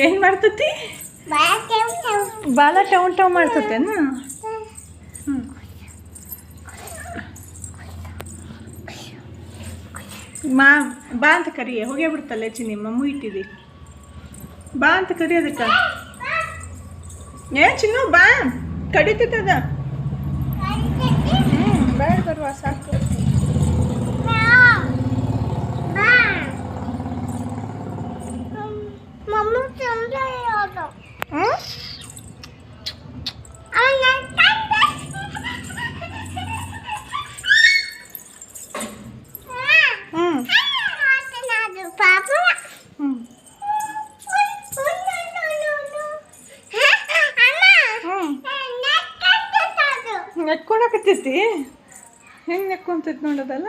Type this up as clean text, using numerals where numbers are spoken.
ಏನು ಮಾಡ್ತತಿ? ಬಾಲ ಟವ್ ಟವ್ ಮಾಡ್ತತೇನು? ಬಾ ಅಂತ ಕರಿಯ ಹೋಗೇ ಬಿಡ್ತಲ್ಲ ಚಿನ್ನಿ ಮಮ್ಮು ಇಟ್ಟಿದಿ ಬಾ ಅಂತ ಕರಿ ಅದಕ್ಕೆ ಚಿನ್ನು ಬಾ ಕಡಿತದ ಬೇಡ ಬರುವ ಸಾಕು ನೆಕ್ಕೊಳಕತ್ತೈತಿ ಹೆಂಗೆ ನೆಕ್ಕೊಂತೈತಿ ನೋಡೋದಲ್ಲ